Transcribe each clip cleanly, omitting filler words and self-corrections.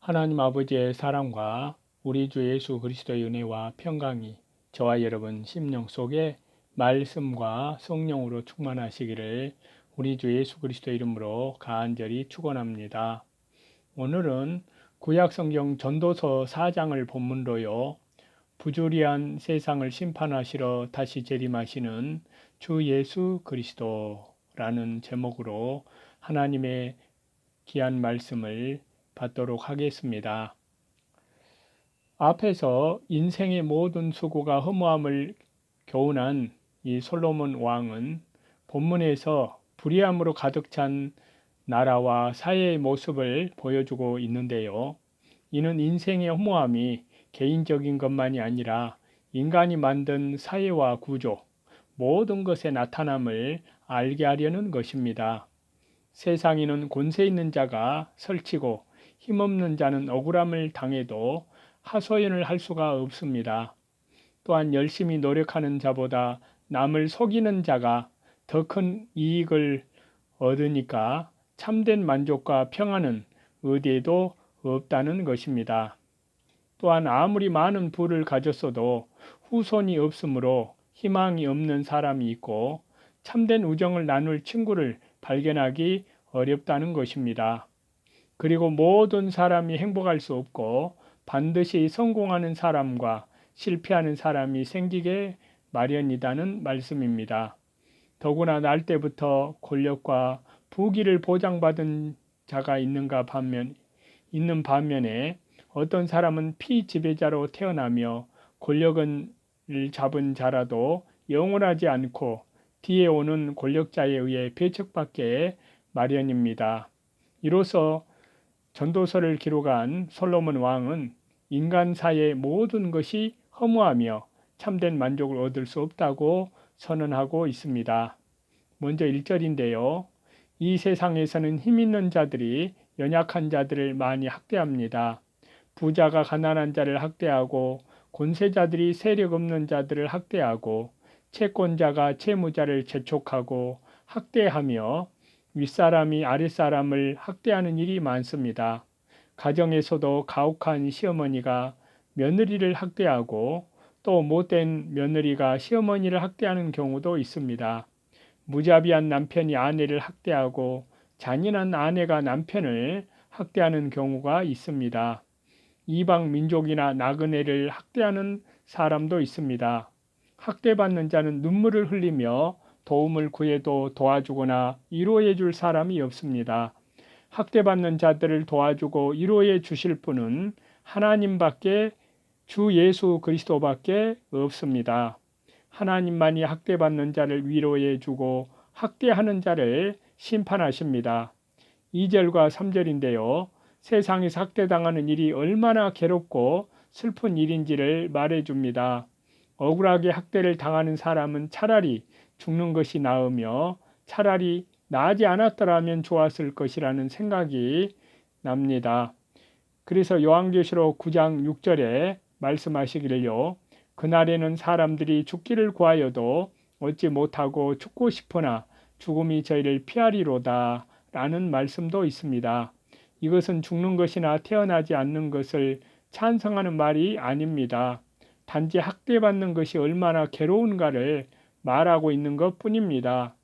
하나님 아버지의 사랑과 우리 주 예수 그리스도의 은혜와 평강이 저와 여러분 심령 속에 말씀과 성령으로 충만하시기를 우리 주 예수 그리스도의 이름으로 간절히 축원합니다. 오늘은 구약성경 전도서 4장을 본문으로요. 부조리한 세상을 심판하시러 다시 재림하시는 주 예수 그리스도라는 제목으로 하나님의 귀한 말씀을 받도록 하겠습니다. 앞에서 인생의 모든 수고가 허무함을 교훈한 이 솔로몬 왕은 본문에서 불의함으로 가득 찬 나라와 사회의 모습을 보여주고 있는데요. 이는 인생의 허무함이 개인적인 것만이 아니라 인간이 만든 사회와 구조, 모든 것의 나타남을 알게 하려는 것입니다. 세상에는 권세 있는 자가 설치고 힘없는 자는 억울함을 당해도 하소연을 할 수가 없습니다. 또한 열심히 노력하는 자보다 남을 속이는 자가 더 큰 이익을 얻으니까 참된 만족과 평안은 어디에도 없다는 것입니다. 또한 아무리 많은 부를 가졌어도 후손이 없으므로 희망이 없는 사람이 있고 참된 우정을 나눌 친구를 발견하기 어렵다는 것입니다. 그리고 모든 사람이 행복할 수 없고 반드시 성공하는 사람과 실패하는 사람이 생기게 마련이라는 말씀입니다. 더구나 날 때부터 권력과 부귀를 보장받은 자가 있는 반면에 어떤 사람은 피지배자로 태어나며 권력을 잡은 자라도 영원하지 않고 뒤에 오는 권력자에 의해 배척받게 마련입니다. 이로써 전도서를 기록한 솔로몬 왕은 인간 사회의 모든 것이 허무하며 참된 만족을 얻을 수 없다고 선언하고 있습니다. 먼저 1절인데요. 이 세상에서는 힘 있는 자들이 연약한 자들을 많이 학대합니다. 부자가 가난한 자를 학대하고 권세자들이 세력 없는 자들을 학대하고 채권자가 채무자를 재촉하고 학대하며 윗사람이 아랫사람을 학대하는 일이 많습니다. 가정에서도 가혹한 시어머니가 며느리를 학대하고 또 못된 며느리가 시어머니를 학대하는 경우도 있습니다. 무자비한 남편이 아내를 학대하고 잔인한 아내가 남편을 학대하는 경우가 있습니다. 이방 민족이나 나그네를 학대하는 사람도 있습니다. 학대받는 자는 눈물을 흘리며 도움을 구해도 도와주거나 위로해 줄 사람이 없습니다. 학대받는 자들을 도와주고 위로해 주실 분은 하나님밖에 주 예수 그리스도밖에 없습니다. 하나님만이 학대받는 자를 위로해 주고 학대하는 자를 심판하십니다. 2절과 3절인데요. 세상에서 학대당하는 일이 얼마나 괴롭고 슬픈 일인지를 말해줍니다. 억울하게 학대를 당하는 사람은 차라리 죽는 것이 나으며 차라리 나지 않았더라면 좋았을 것이라는 생각이 납니다. 그래서 요한계시록 9장 6절에 말씀하시기를요. 그날에는 사람들이 죽기를 구하여도 얻지 못하고 죽고 싶으나 죽음이 저희를 피하리로다 라는 말씀도 있습니다. 이것은 죽는 것이나 태어나지 않는 것을 찬성하는 말이 아닙니다. 단지 학대받는 것이 얼마나 괴로운가를 말하고 있는 것 뿐입니다.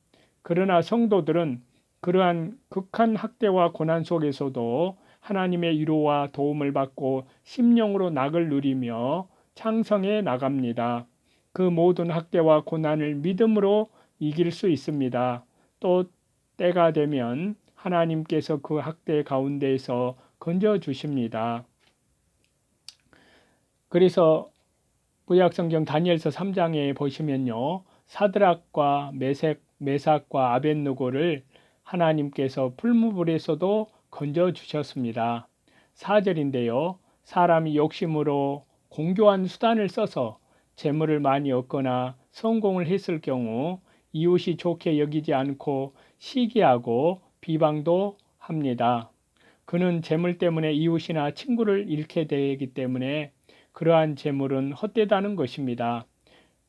그러나 성도들은 그러한 극한 학대와 고난 속에서도 하나님의 위로와 도움을 받고 심령으로 낙을 누리며 창성해 나갑니다. 그 모든 학대와 고난을 믿음으로 이길 수 있습니다. 또 때가 되면 하나님께서 그 학대 가운데에서 건져주십니다. 그래서 구약성경 다니엘서 3장에 보시면요. 사드락과 메삭과 아벳느고를 하나님께서 풀무불에서도 건져주셨습니다. 4절인데요. 사람이 욕심으로 공교한 수단을 써서 재물을 많이 얻거나 성공을 했을 경우 이웃이 좋게 여기지 않고 시기하고 비방도 합니다. 그는 재물 때문에 이웃이나 친구를 잃게 되기 때문에 그러한 재물은 헛되다는 것입니다.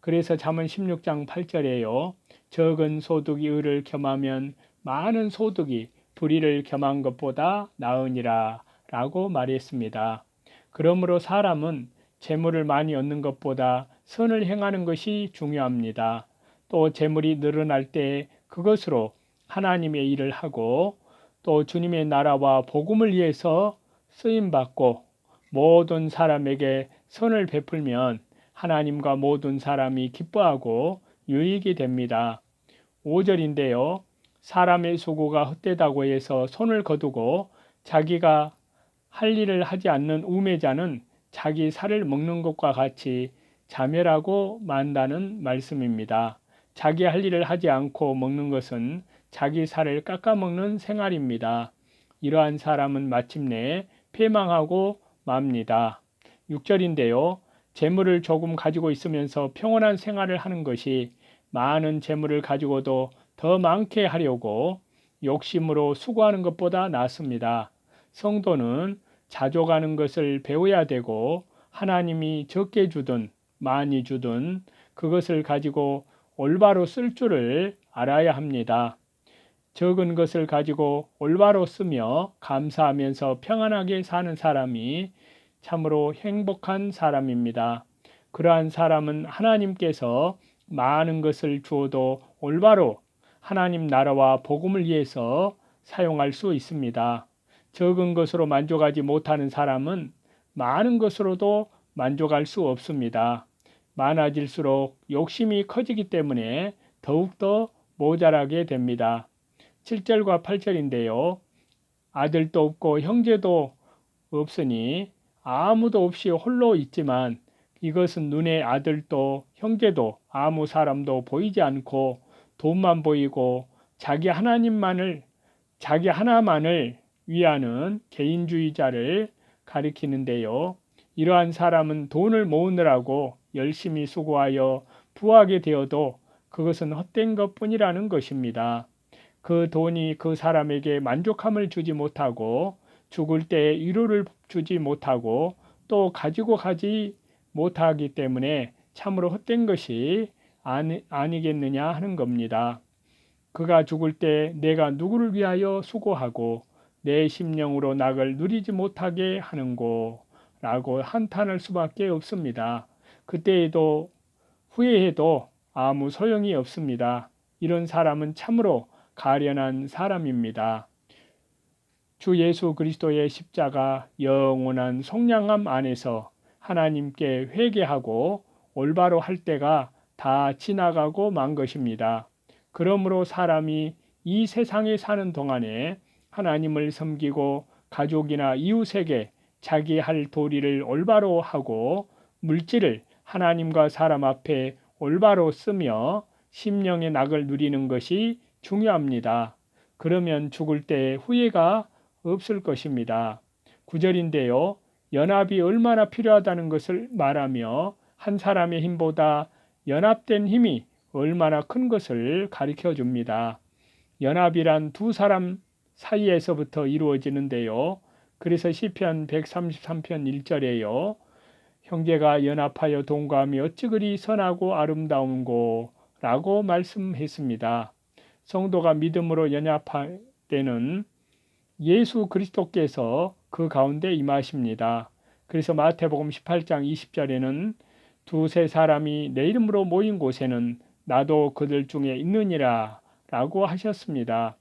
그래서 잠언 16장 8절에요. 적은 소득이 의를 겸하면 많은 소득이 불의를 겸한 것보다 나으니라 라고 말했습니다. 그러므로 사람은 재물을 많이 얻는 것보다 선을 행하는 것이 중요합니다. 또 재물이 늘어날 때 그것으로 하나님의 일을 하고 또 주님의 나라와 복음을 위해서 쓰임받고 모든 사람에게 선을 베풀면 하나님과 모든 사람이 기뻐하고 유익이 됩니다. 5절인데요. 사람의 수고가 헛되다고 해서 손을 거두고 자기가 할 일을 하지 않는 우매자는 자기 살을 먹는 것과 같이 자멸하고 만다는 말씀입니다. 자기 할 일을 하지 않고 먹는 것은 자기 살을 깎아먹는 생활입니다. 이러한 사람은 마침내 패망하고 맙니다. 6절인데요. 재물을 조금 가지고 있으면서 평온한 생활을 하는 것이 많은 재물을 가지고도 더 많게 하려고 욕심으로 수고하는 것보다 낫습니다. 성도는 자족하는 것을 배워야 되고 하나님이 적게 주든 많이 주든 그것을 가지고 올바로 쓸 줄을 알아야 합니다. 적은 것을 가지고 올바로 쓰며 감사하면서 평안하게 사는 사람이 참으로 행복한 사람입니다. 그러한 사람은 하나님께서 많은 것을 주어도 올바로 하나님 나라와 복음을 위해서 사용할 수 있습니다. 적은 것으로 만족하지 못하는 사람은 많은 것으로도 만족할 수 없습니다. 많아질수록 욕심이 커지기 때문에 더욱더 모자라게 됩니다. 7절과 8절인데요. 아들도 없고 형제도 없으니 아무도 없이 홀로 있지만 이것은 눈에 아들도 형제도 아무 사람도 보이지 않고 돈만 보이고 자기 하나만을 위하는 개인주의자를 가리키는데요. 이러한 사람은 돈을 모으느라고 열심히 수고하여 부하게 되어도 그것은 헛된 것뿐이라는 것입니다. 그 돈이 그 사람에게 만족함을 주지 못하고 죽을 때 위로를 주지 못하고 또 가지고 가지 못하기 때문에 참으로 헛된 것이 아니겠느냐 하는 겁니다. 그가 죽을 때 내가 누구를 위하여 수고하고 내 심령으로 낙을 누리지 못하게 하는고 라고 한탄할 수밖에 없습니다. 그때에도 후회해도 아무 소용이 없습니다. 이런 사람은 참으로 가련한 사람입니다. 주 예수 그리스도의 십자가 영원한 속량함 안에서 하나님께 회개하고 올바로 할 때가 다 지나가고 만 것입니다. 그러므로 사람이 이 세상에 사는 동안에 하나님을 섬기고 가족이나 이웃에게 자기 할 도리를 올바로 하고 물질을 하나님과 사람 앞에 올바로 쓰며 심령의 낙을 누리는 것이 중요합니다. 그러면 죽을 때 후회가 없을 것입니다. 9절인데요. 연합이 얼마나 필요하다는 것을 말하며 한 사람의 힘보다 연합된 힘이 얼마나 큰 것을 가르쳐 줍니다. 연합이란 두 사람 사이에서부터 이루어지는데요. 그래서 시편 133편 1절에요. 형제가 연합하여 동거하며 어찌 그리 선하고 아름다운고 라고 말씀했습니다. 성도가 믿음으로 연합할 때는 예수 그리스도께서 그 가운데 임하십니다. 그래서 마태복음 18장 20절에는 두세 사람이 내 이름으로 모인 곳에는 나도 그들 중에 있느니라 라고 하셨습니다.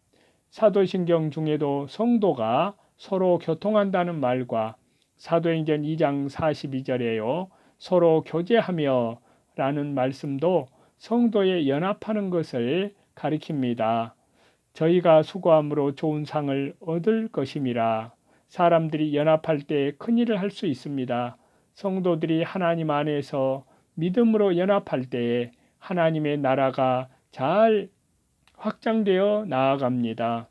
사도신경 중에도 성도가 서로 교통한다는 말과 사도행전 2장 42절에요. 서로 교제하며 라는 말씀도 성도의 연합하는 것을 가리킵니다. 저희가 수고함으로 좋은 상을 얻을 것임이라. 사람들이 연합할 때 큰일을 할 수 있습니다. 성도들이 하나님 안에서 믿음으로 연합할 때에 하나님의 나라가 잘 확장되어 나아갑니다.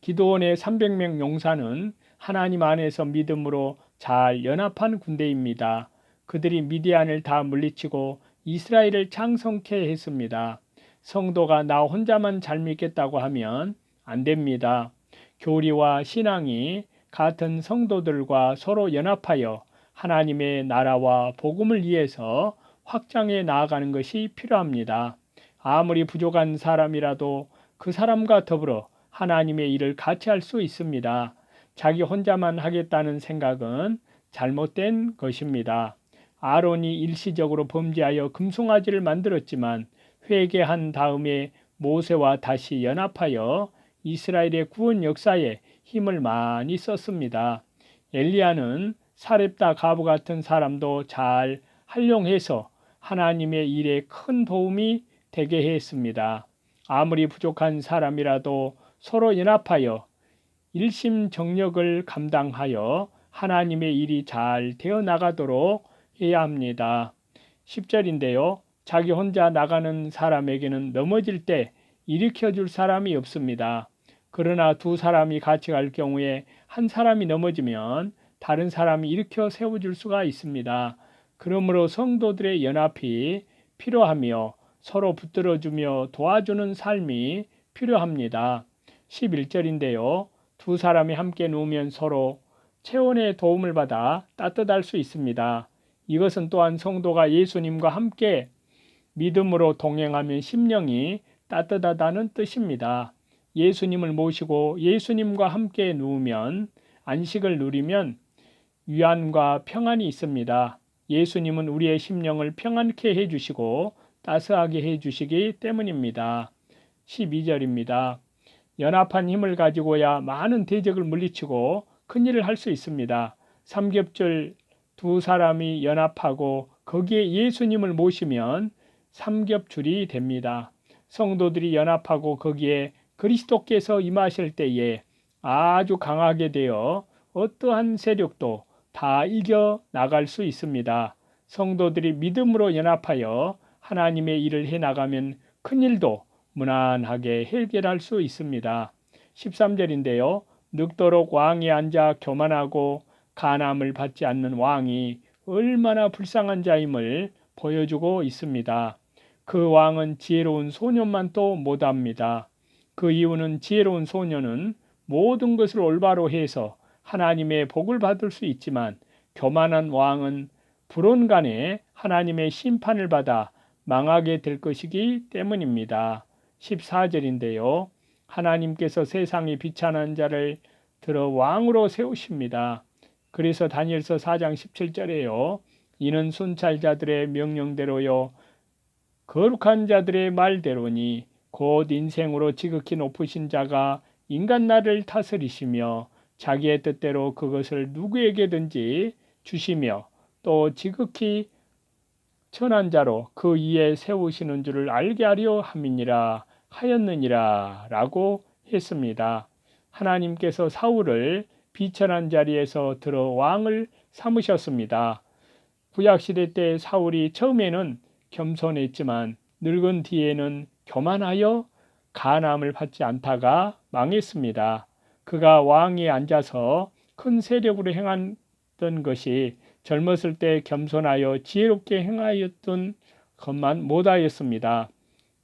기드온의 300명 용사는 하나님 안에서 믿음으로 잘 연합한 군대입니다. 그들이 미디안을 다 물리치고 이스라엘을 창성케 했습니다. 성도가 나 혼자만 잘 믿겠다고 하면 안 됩니다. 교리와 신앙이 같은 성도들과 서로 연합하여 하나님의 나라와 복음을 위해서 확장해 나아가는 것이 필요합니다. 아무리 부족한 사람이라도 그 사람과 더불어 하나님의 일을 같이 할 수 있습니다. 자기 혼자만 하겠다는 생각은 잘못된 것입니다. 아론이 일시적으로 범죄하여 금송아지를 만들었지만 회개한 다음에 모세와 다시 연합하여 이스라엘의 구원 역사에 힘을 많이 썼습니다. 엘리야는 사렙다 가부 같은 사람도 잘 활용해서 하나님의 일에 큰 도움이 되게 했습니다. 아무리 부족한 사람이라도 서로 연합하여 일심정력을 감당하여 하나님의 일이 잘 되어 나가도록 해야 합니다. 10절인데요. 자기 혼자 나가는 사람에게는 넘어질 때 일으켜 줄 사람이 없습니다. 그러나 두 사람이 같이 갈 경우에 한 사람이 넘어지면 다른 사람이 일으켜 세워줄 수가 있습니다. 그러므로 성도들의 연합이 필요하며 서로 붙들어주며 도와주는 삶이 필요합니다. 11절인데요. 두 사람이 함께 누우면 서로 체온의 도움을 받아 따뜻할 수 있습니다. 이것은 또한 성도가 예수님과 함께 믿음으로 동행하면 심령이 따뜻하다는 뜻입니다. 예수님을 모시고 예수님과 함께 누우면 안식을 누리면 위안과 평안이 있습니다. 예수님은 우리의 심령을 평안케 해주시고 따스하게 해주시기 때문입니다. 12절입니다. 연합한 힘을 가지고야 많은 대적을 물리치고 큰일을 할 수 있습니다. 삼겹줄 두 사람이 연합하고 거기에 예수님을 모시면 삼겹줄이 됩니다. 성도들이 연합하고 거기에 그리스도께서 임하실 때에 아주 강하게 되어 어떠한 세력도 다 이겨 나갈 수 있습니다. 성도들이 믿음으로 연합하여 하나님의 일을 해나가면 큰일도 무난하게 해결할 수 있습니다. 13절인데요. 늙도록 왕이 앉아 교만하고 간함을 받지 않는 왕이 얼마나 불쌍한 자임을 보여주고 있습니다. 그 왕은 지혜로운 소년만 또 못합니다. 그 이유는 지혜로운 소년은 모든 것을 올바로 해서 하나님의 복을 받을 수 있지만 교만한 왕은 불온간에 하나님의 심판을 받아 망하게 될 것이기 때문입니다. 14절인데요. 하나님께서 세상에 비천한 자를 들어 왕으로 세우십니다. 그래서 다니엘서 4장 17절에요. 이는 순찰자들의 명령대로요 거룩한 자들의 말대로니 곧 인생으로 지극히 높으신 자가 인간 나를 다스리시며 자기의 뜻대로 그것을 누구에게든지 주시며 또 지극히 천한 자로 그 위에 세우시는 줄을 알게 하려 함이니라 하였느니라 라고 했습니다. 하나님께서 사울을 비천한 자리에서 들어 왕을 삼으셨습니다. 구약시대 때 사울이 처음에는 겸손했지만 늙은 뒤에는 교만하여 간함을 받지 않다가 망했습니다. 그가 왕위에 앉아서 큰 세력으로 행했던 것이 젊었을 때 겸손하여 지혜롭게 행하였던 것만 못하였습니다.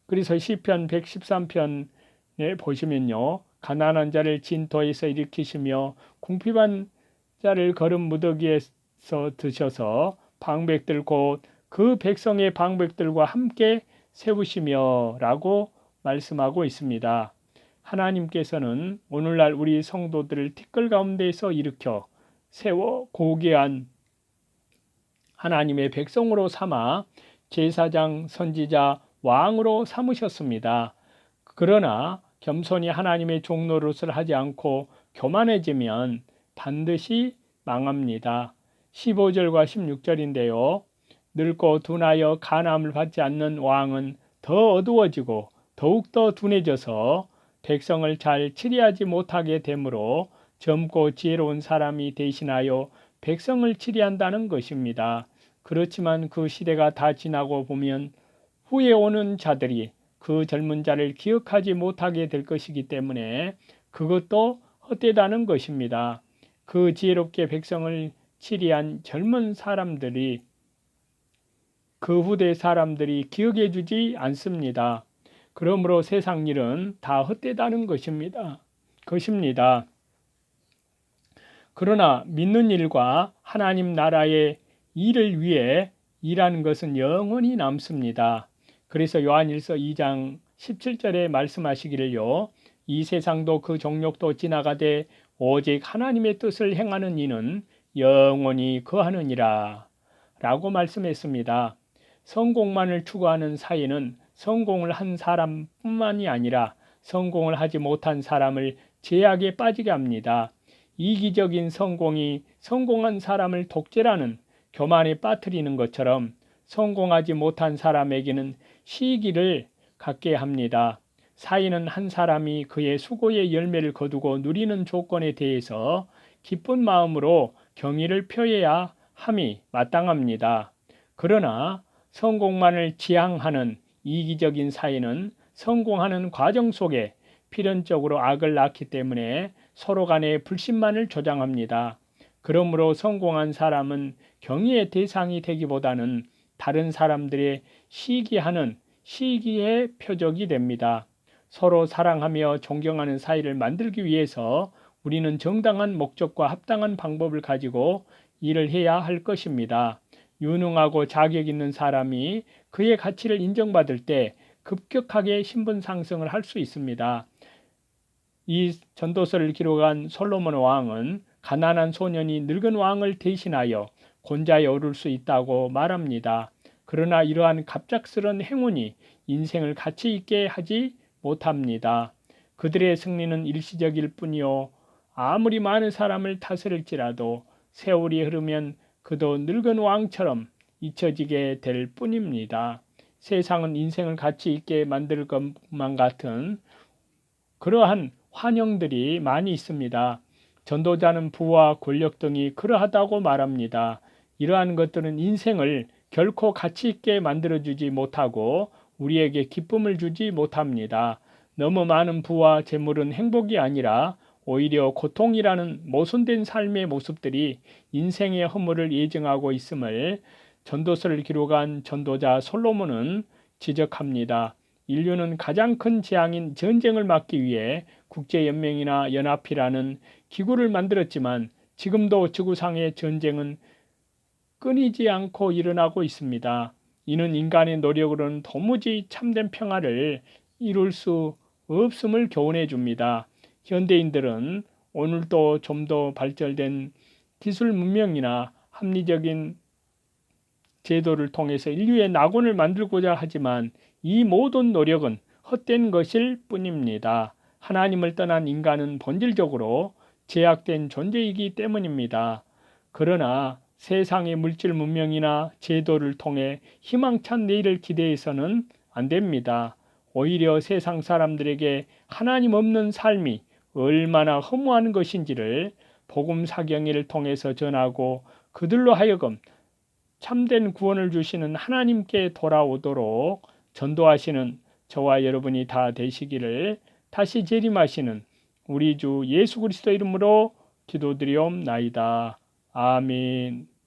그래서 시편 113편에 보시면요. 가난한 자를 진토에서 일으키시며 궁핍한 자를 거름 무더기에서 드셔서 방백들 곧 그 백성의 방백들과 함께 세우시며 라고 말씀하고 있습니다. 하나님께서는 오늘날 우리 성도들을 티끌 가운데에서 일으켜 세워 고귀한 하나님의 백성으로 삼아 제사장, 선지자, 왕으로 삼으셨습니다. 그러나 겸손히 하나님의 종노릇을 하지 않고 교만해지면 반드시 망합니다. 15절과 16절인데요. 늙고 둔하여 간함을 받지 않는 왕은 더 어두워지고 더욱더 둔해져서 백성을 잘 치리하지 못하게 되므로 젊고 지혜로운 사람이 대신하여 백성을 치리한다는 것입니다. 그렇지만 그 시대가 다 지나고 보면 후에 오는 자들이 그 젊은 자를 기억하지 못하게 될 것이기 때문에 그것도 헛되다는 것입니다. 그 지혜롭게 백성을 치리한 젊은 사람들이 그 후대 사람들이 기억해 주지 않습니다. 그러므로 세상 일은 다 헛되다는 것입니다. 그러나 믿는 일과 하나님 나라의 일을 위해 일하는 것은 영원히 남습니다. 그래서 요한일서 2장 17절에 말씀하시기를요. 이 세상도 그 정욕도 지나가되 오직 하나님의 뜻을 행하는 이는 영원히 거하느니라 라고 말씀했습니다. 성공만을 추구하는 사이는 성공을 한 사람뿐만이 아니라 성공을 하지 못한 사람을 제약에 빠지게 합니다. 이기적인 성공이 성공한 사람을 독재라는 교만에 빠뜨리는 것처럼 성공하지 못한 사람에게는 시기를 갖게 합니다. 사이는 한 사람이 그의 수고의 열매를 거두고 누리는 조건에 대해서 기쁜 마음으로 경의를 표해야 함이 마땅합니다. 그러나 성공만을 지향하는 이기적인 사이는 성공하는 과정 속에 필연적으로 악을 낳기 때문에 서로 간의 불신만을 조장합니다. 그러므로 성공한 사람은 경의의 대상이 되기보다는 다른 사람들의 시기하는 시기의 표적이 됩니다. 서로 사랑하며 존경하는 사이를 만들기 위해서 우리는 정당한 목적과 합당한 방법을 가지고 일을 해야 할 것입니다. 유능하고 자격 있는 사람이 그의 가치를 인정받을 때 급격하게 신분 상승을 할 수 있습니다. 이 전도서를 기록한 솔로몬 왕은 가난한 소년이 늙은 왕을 대신하여 곤자에 오를 수 있다고 말합니다. 그러나 이러한 갑작스런 행운이 인생을 가치 있게 하지 못합니다. 그들의 승리는 일시적일 뿐이요 아무리 많은 사람을 다스릴지라도 세월이 흐르면 그도 늙은 왕처럼 잊혀지게 될 뿐입니다. 세상은 인생을 가치 있게 만들 것만 같은 그러한 환영들이 많이 있습니다. 전도자는 부와 권력 등이 그러하다고 말합니다. 이러한 것들은 인생을 결코 가치 있게 만들어주지 못하고 우리에게 기쁨을 주지 못합니다. 너무 많은 부와 재물은 행복이 아니라 오히려 고통이라는 모순된 삶의 모습들이 인생의 허물을 예증하고 있음을 전도서를 기록한 전도자 솔로몬은 지적합니다. 인류는 가장 큰 재앙인 전쟁을 막기 위해 국제연맹이나 연합이라는 기구를 만들었지만 지금도 지구상의 전쟁은 끊이지 않고 일어나고 있습니다. 이는 인간의 노력으로는 도무지 참된 평화를 이룰 수 없음을 교훈해 줍니다. 현대인들은 오늘도 좀 더 발전된 기술 문명이나 합리적인 제도를 통해서 인류의 낙원을 만들고자 하지만 이 모든 노력은 헛된 것일 뿐입니다. 하나님을 떠난 인간은 본질적으로 제약된 존재이기 때문입니다. 그러나 세상의 물질 문명이나 제도를 통해 희망찬 내일을 기대해서는 안 됩니다. 오히려 세상 사람들에게 하나님 없는 삶이 얼마나 허무한 것인지를 복음 사경회를 통해서 전하고 그들로 하여금 참된 구원을 주시는 하나님께 돌아오도록 전도하시는 저와 여러분이 다 되시기를 다시 재림하시는 우리 주 예수 그리스도 이름으로 기도드리옵나이다. 아멘.